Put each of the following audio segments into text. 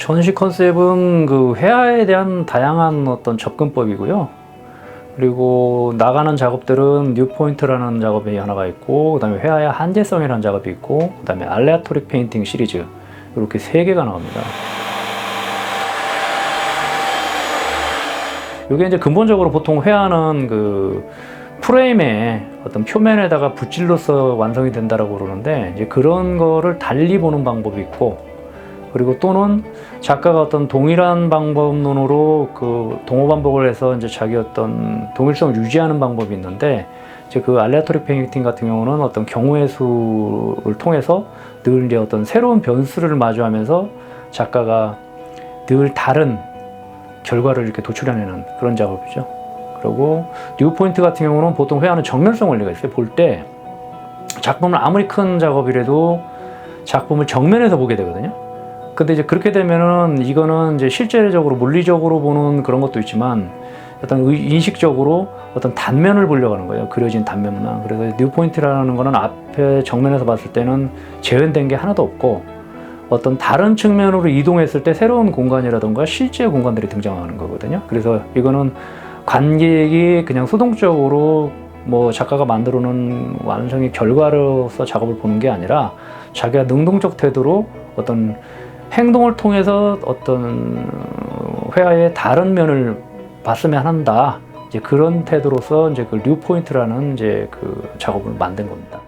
전시 컨셉은 그 회화에 대한 다양한 어떤 접근법이고요. 그리고 나가는 작업들은 뉴포인트라는 작업이 하나가 있고, 그다음에 회화의 한계성이라는 작업이 있고, 그다음에 알레아토릭 페인팅 시리즈, 이렇게 3개가 나옵니다. 이게 이제 근본적으로 보통 회화는 그 프레임에 어떤 표면에다가 붓질로서 완성이 된다라고 그러는데, 이제 그런 거를 달리 보는 방법이 있고, 그리고 또는 작가가 어떤 동일한 방법론으로 그 동호 반복을 해서 이제 자기 어떤 동일성을 유지하는 방법이 있는데, 이제 그 알레아토릭 페인팅 같은 경우는 어떤 경우의 수를 통해서 늘 이제 어떤 새로운 변수를 마주하면서 작가가 늘 다른 결과를 이렇게 도출해내는 그런 작업이죠. 그리고 뉴포인트 같은 경우는 보통 회화는 정면성 원리가 있어요. 볼 때 작품은 아무리 큰 작업이라도 작품을 정면에서 보게 되거든요. 근데 이제 그렇게 되면은 이거는 이제 실제적으로 물리적으로 보는 그런 것도 있지만 어떤 인식적으로 어떤 단면을 보려고 하는 거예요. 그려진 단면만. 그래서 뉴포인트라는 거는 앞에 정면에서 봤을 때는 재현된 게 하나도 없고, 어떤 다른 측면으로 이동했을 때 새로운 공간이라던가 실제 공간들이 등장하는 거거든요. 그래서 이거는 관객이 그냥 수동적으로 뭐 작가가 만들어 놓은 완성의 결과로서 작업을 보는 게 아니라 자기가 능동적 태도로 어떤 행동을 통해서 어떤 회화의 다른 면을 봤으면 한다. 이제 그런 태도로서 이제 그 뉴포인트라는 이제 그 작업을 만든 겁니다.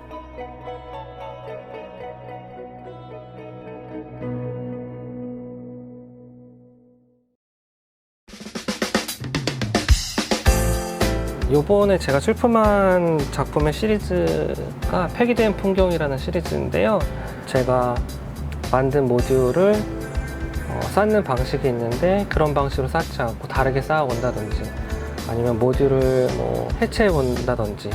요번에 제가 출품한 작품의 시리즈가 폐기된 풍경이라는 시리즈인데요. 제가 만든 모듈을 쌓는 방식이 있는데, 그런 방식으로 쌓지 않고 다르게 쌓아 본다든지, 아니면 모듈을 뭐 해체해 본다든지,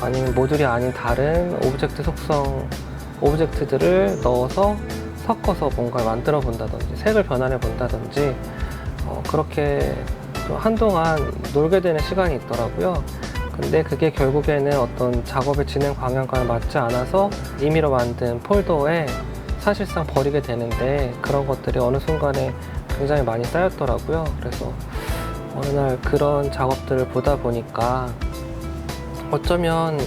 아니면 모듈이 아닌 다른 오브젝트 속성 오브젝트들을 넣어서 섞어서 뭔가를 만들어 본다든지, 색을 변환해 본다든지, 그렇게 좀 한동안 놀게 되는 시간이 있더라고요. 근데 그게 결국에는 어떤 작업의 진행 방향과는 맞지 않아서 임의로 만든 폴더에 사실상 버리게 되는데, 그런 것들이 어느 순간에 굉장히 많이 쌓였더라고요. 그래서 어느 날 그런 작업들을 보다 보니까 어쩌면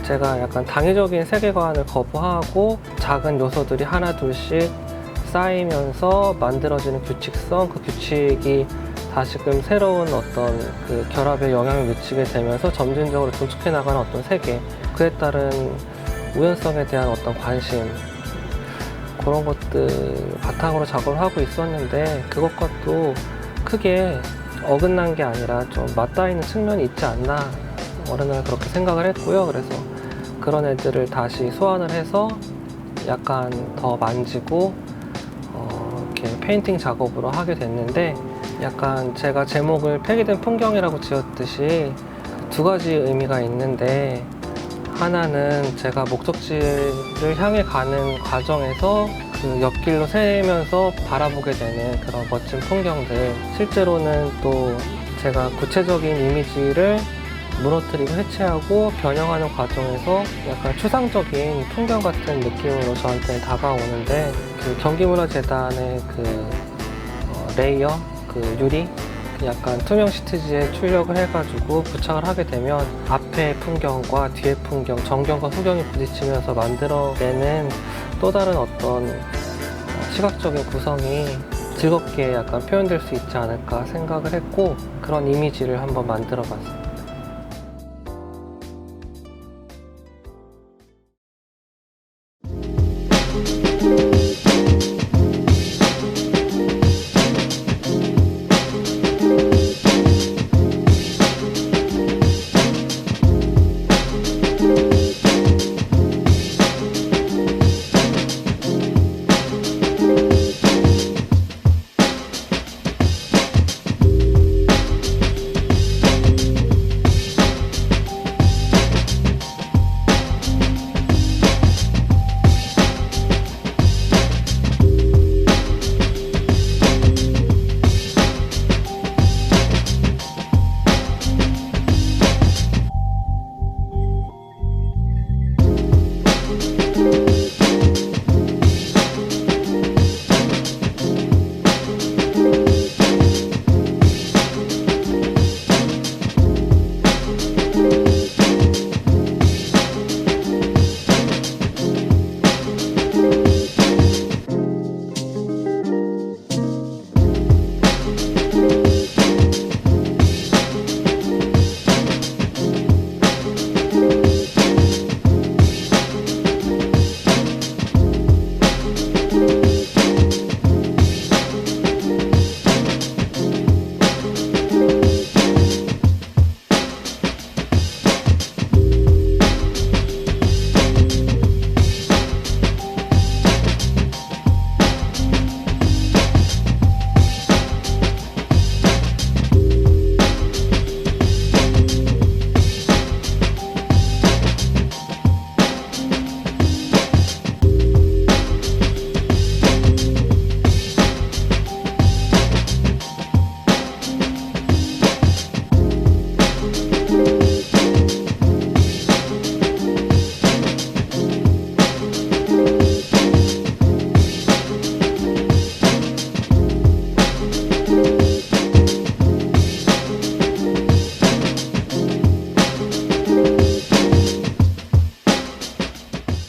제가 약간 당위적인 세계관을 거부하고 작은 요소들이 하나 둘씩 쌓이면서 만들어지는 규칙성, 그 규칙이 다시금 새로운 어떤 그 결합에 영향을 미치게 되면서 점진적으로 구축해 나가는 어떤 세계, 그에 따른 우연성에 대한 어떤 관심, 그런 것들 바탕으로 작업을 하고 있었는데, 그것과도 크게 어긋난 게 아니라 좀 맞닿아 있는 측면이 있지 않나, 어느 날 그렇게 생각을 했고요. 그래서 그런 애들을 다시 소환을 해서 약간 더 만지고 이렇게 페인팅 작업으로 하게 됐는데, 약간 제가 제목을 폐기된 풍경이라고 지었듯이 두 가지 의미가 있는데, 하나는 제가 목적지를 향해 가는 과정에서 그 옆길로 새면서 바라보게 되는 그런 멋진 풍경들, 실제로는 또 제가 구체적인 이미지를 무너뜨리고 해체하고 변형하는 과정에서 약간 추상적인 풍경 같은 느낌으로 저한테 다가오는데, 그 경기문화재단의 그 레이어, 그 유리, 약간 투명 시트지에 출력을 해가지고 부착을 하게 되면 앞의 풍경과 뒤의 풍경, 정경과 후경이 부딪히면서 만들어내는 또 다른 어떤 시각적인 구성이 즐겁게 약간 표현될 수 있지 않을까 생각을 했고, 그런 이미지를 한번 만들어 봤습니다.